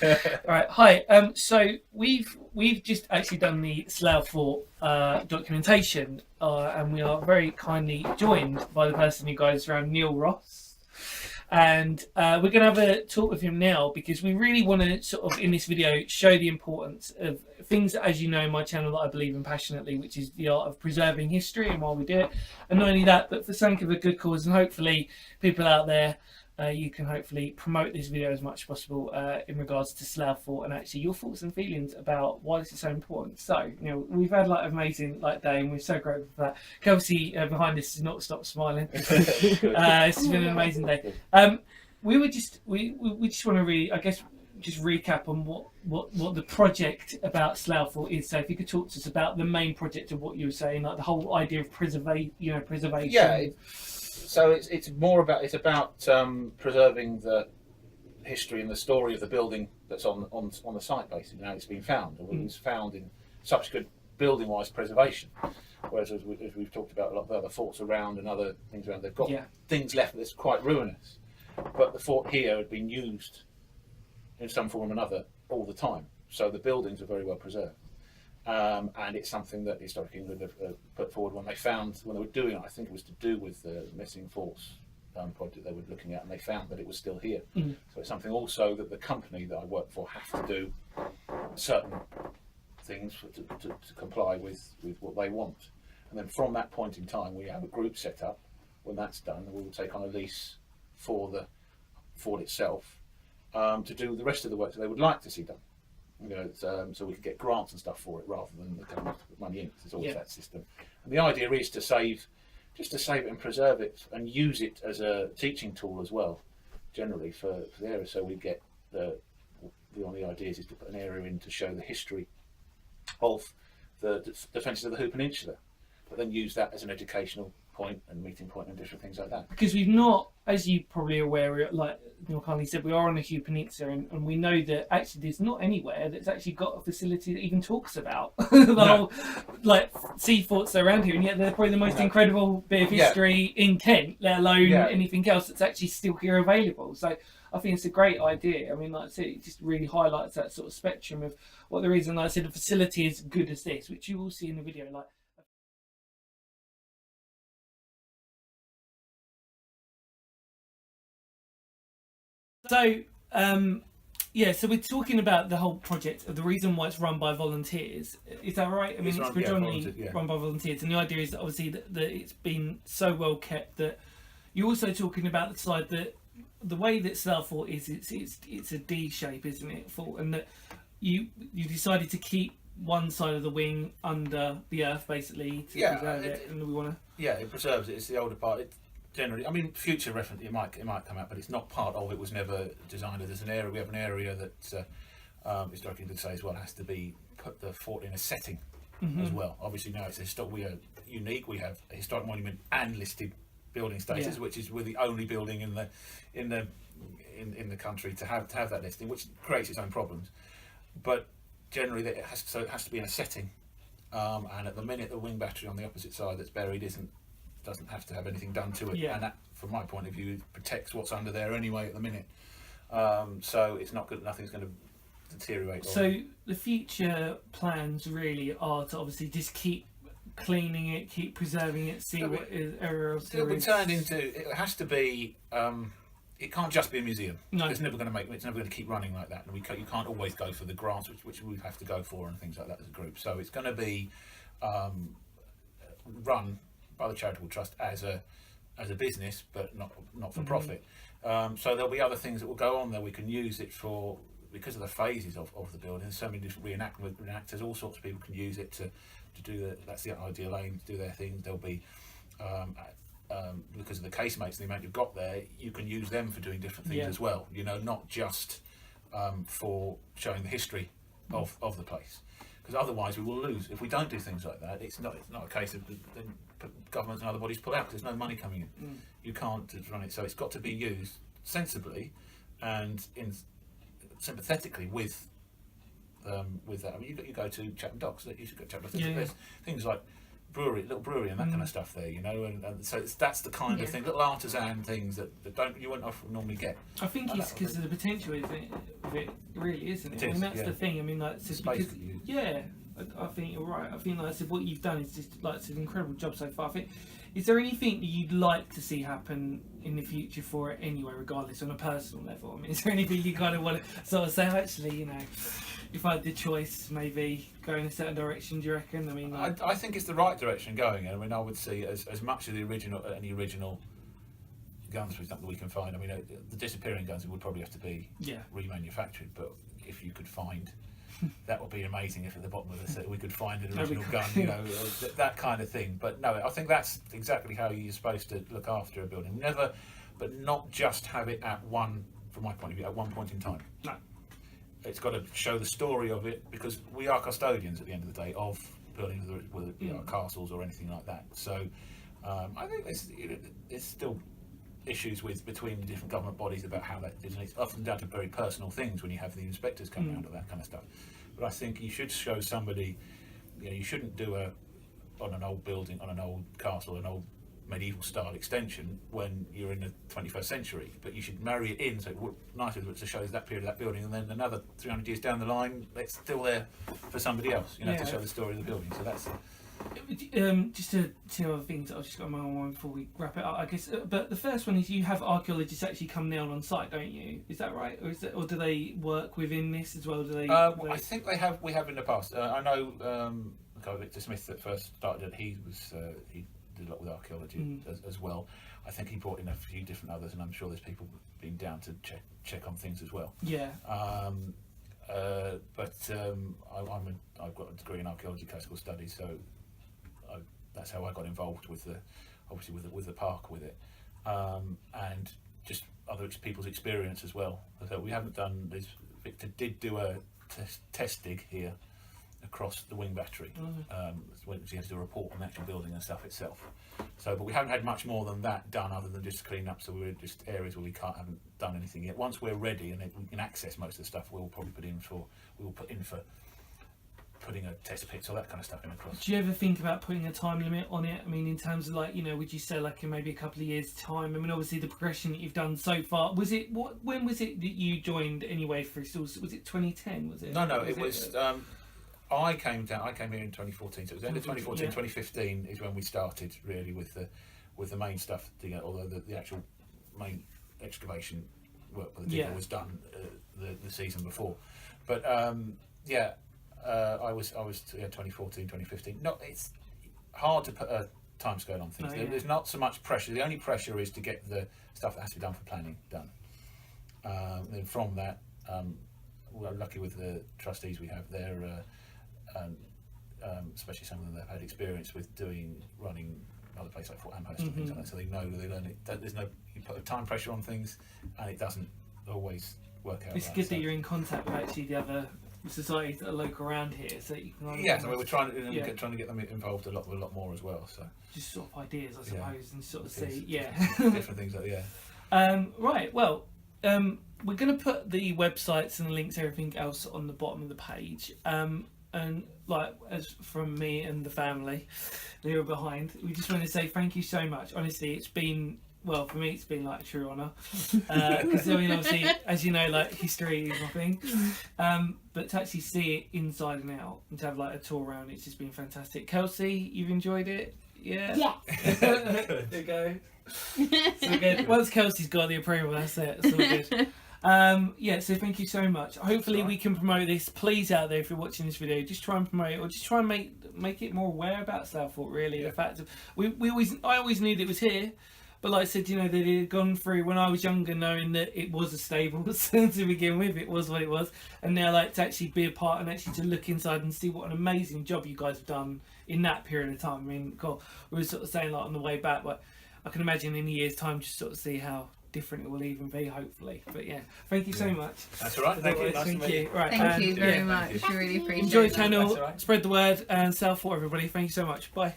Right, hi. So we've just actually done the Slough Fort documentation, and we are very kindly joined by the person who guides around, Neil Ross. And we're going to have a talk with him now because we really want to sort of in this video show the importance of things that, as you know, in my channel that I believe in passionately, which is the art of preserving history and why we do it. And not only that, but for sake of a good cause, and hopefully people out there, you can hopefully promote this video as much as possible in regards to Slough Fort and actually your thoughts and feelings about why this is so important. So, we've had like an amazing day, and we're so grateful for that. Kelsey behind us has not stopped smiling. It's been an amazing day. We just want to really, I guess, just recap on what the project about Slough Fort is. So, if you could talk to us about the main project of what you were saying, like the whole idea of preservation. Yeah. So it's about preserving the history and the story of the building that's on the site. Basically, now it's been found, and it was found in such good building-wise preservation. Whereas as we've talked about a lot of the other forts around and other things around, they've got things left that's quite ruinous. But the fort here had been used in some form or another all the time, so the buildings are very well preserved. And it's something that Historic England have put forward when they were doing it. I think it was to do with the missing forts project they were looking at, and they found that it was still here. So it's something also that the company that I work for have to do certain things to comply with what they want. And then from that point in time, we have a group set up. When that's done, we will take on a lease for the fort itself to do the rest of the work that they would like to see done. So we can get grants and stuff for it rather than the company to put money in. There's always that system. And the idea is to save it and preserve it and use it as a teaching tool as well, generally for the area. So we get one of the ideas is to put an area in to show the history of the defences of the Hoop Peninsula, but then use that as an educational point and meeting point and different things like that. Because we've not, as you probably are aware, like Neil kindly said, we are on a Hoop Peninsula, and we know that actually there's not anywhere that's actually got a facility that even talks about whole sea forts around here, and yet they're probably the most incredible bit of history in Kent, let alone anything else that's actually still here available. So I think it's a great idea. I mean, like I said, it just really highlights that sort of spectrum of what there is, and like I said, a facility as good as this, which you will see in the video, like. So, so we're talking about the whole project, the reason why it's run by volunteers. Is that right? I mean, it's predominantly run by volunteers, and the idea is that obviously that it's been so well kept that you're also talking about the side that the way that Slough Fort is, it's a D shape, isn't it? And that you decided to keep one side of the wing under the earth, basically, to preserve it, and we want to. Yeah, it preserves it. It's the older part. Generally, I mean, future reference, it might come out, but it's not part of it. Was never designed as an area. We have an area that Historic England say as well has to be put the fort in a setting as well. Obviously, now we are unique. We have a historic monument and listed building status, which is we're the only building in the country to have that listing, which creates its own problems. But generally, it has to be in a setting. And at the minute, the wing battery on the opposite side that's buried doesn't have to have anything done to it, and that, from my point of view, protects what's under there anyway at the minute. So it's not good. Nothing's going to deteriorate. So the future plans really are to obviously just keep cleaning it, keep preserving it, see what error else there is. Turned into. It has to be. It can't just be a museum. No. It's never going to keep running like that, and you can't always go for the grants, which we have to go for and things like that as a group. So it's going to be run by the charitable trust as a business, but not for profit. So there'll be other things that will go on there. We can use it for, because of the phases of the building. So many different reenactors, all sorts of people can use it to do that's the ideal aim, to do their things. There'll be because of the casemates and the amount you've got there, you can use them for doing different things as well. Not just for showing the history of the place. Because otherwise we will lose if we don't do things like that. It's not a case of then governments and other bodies pull out because there's no money coming in. You can't run it, so it's got to be used sensibly and sympathetically with that. I mean, you go to Chatham Docks. You should go to Chatham Docks. There's things like little brewery and that kind of stuff there, you know, and so that's the kind of thing, little artisan things that you wouldn't often normally get. I think it's because of the potential of it really, isn't it? It is, I mean, that's the thing. I mean, like, Space because, that you use. yeah, I think you're right. I think, like I said, what you've done is just like it's an incredible job so far. I think, is there anything that you'd like to see happen in the future for it anyway, regardless on a personal level? I mean, is there anything you kind of want to sort of say, actually, you know, if I had the choice, maybe go in a certain direction? Do you reckon? I mean, like, I think it's the right direction going in. I mean, I would see as much of the original guns, for example, that we can find. I mean, the disappearing guns would probably have to be remanufactured, but if you could find, that would be amazing. If at the bottom of the set we could find an original gun, you know, that kind of thing. But no, I think that's exactly how you're supposed to look after a building. Never, but not just have it at one, from my point of view, at one point in time. No. It's got to show the story of it, because we are custodians at the end of the day of buildings, whether you know, castles or anything like that. So I think there's still issues between the different government bodies about how that is, and it's often down to very personal things when you have the inspectors come around, or that kind of stuff. But I think you should show somebody, you know, you shouldn't do on an old building, on an old castle, an old medieval style extension when you're in the 21st century, but you should marry it in so it would nicer to show that period of that building, and then another 300 years down the line it's still there for somebody else, you know, to show the story of the building. So that's just two other things that I've just got in my mind before we wrap it up, I guess. But the first one is you have archaeologists actually come down on site, don't you? Is that right, or do they work within this as well? Do they? I think we have in the past. I know the guy Victor Smith that first started it. He did a lot with archaeology as well. I think he brought in a few different others, and I'm sure there's people been down to check on things as well. Yeah. But I've got a degree in archaeology, classical studies, so that's how I got involved with the park with it, and just other people's experience as well. So we haven't done this. Victor did do a test dig here across the wing battery. When he had to do a report on the actual building and stuff itself. So, but we haven't had much more than that done, other than just clean up. So we're just areas where haven't done anything yet. Once we're ready and we can access most of the stuff, we'll probably put in for putting a test pits or that kind of stuff in across. Do you ever think about putting a time limit on it? I mean, in terms of, like, you know, would you say like in maybe a couple of years' time? I mean, obviously the progression that you've done so far. When was it that you joined anyway? Was it 2010? Was it? No, it was. I came here in 2014, so it was end of 2014, 2015 is when we started really with the main stuff, although the actual main excavation work for the digger was done the season before. But I was 2014, 2015. No, it's hard to put a timescale on things. There's not so much pressure. The only pressure is to get the stuff that has to be done for planning done. Then from that, we're lucky with the trustees we have there. Especially some of them that have had experience with running other places like Fort Amherst and things like that, so they learn it. There's no, you put a time pressure on things, and it doesn't always work out. It's good that you're in contact with actually the other societies that are local around here, so you can. So we're trying to get them involved a lot more as well. So just sort of ideas, I suppose, and sort of see, different things like right. Well, we're going to put the websites and the links, everything else, on the bottom of the page. And like, as from me and the family who are behind, we just want to say thank you so much. Honestly, it's been, well, for me, it's been like a true honour. Because I mean, obviously, as you know, like, history is my thing. But to actually see it inside and out and to have like a tour around, it's just been fantastic. Kelsey, you've enjoyed it? Yeah. There you go. So good. Once Kelsey's got the approval, that's it. It's all good. So thank you so much. Hopefully we can promote this. Please, out there, if you're watching this video, just try and promote it, or just try and make it more aware about Southport, really. The fact of I always knew that it was here, but like I said, you know, that it had gone through when I was younger, knowing that it was a stable to begin with. It was what it was, and now, like, to actually be a part and actually to look inside and see what an amazing job you guys have done in that period of time. I mean, God, we were sort of saying, like, on the way back, but I can imagine in a year's time just sort of see how different it will even be, hopefully. But yeah, thank you so much. That's all right. Thank you. Thank you. Right, thank you very much. We really appreciate it. Enjoy the channel, spread the word, and Southport, everybody. Thank you so much. Bye.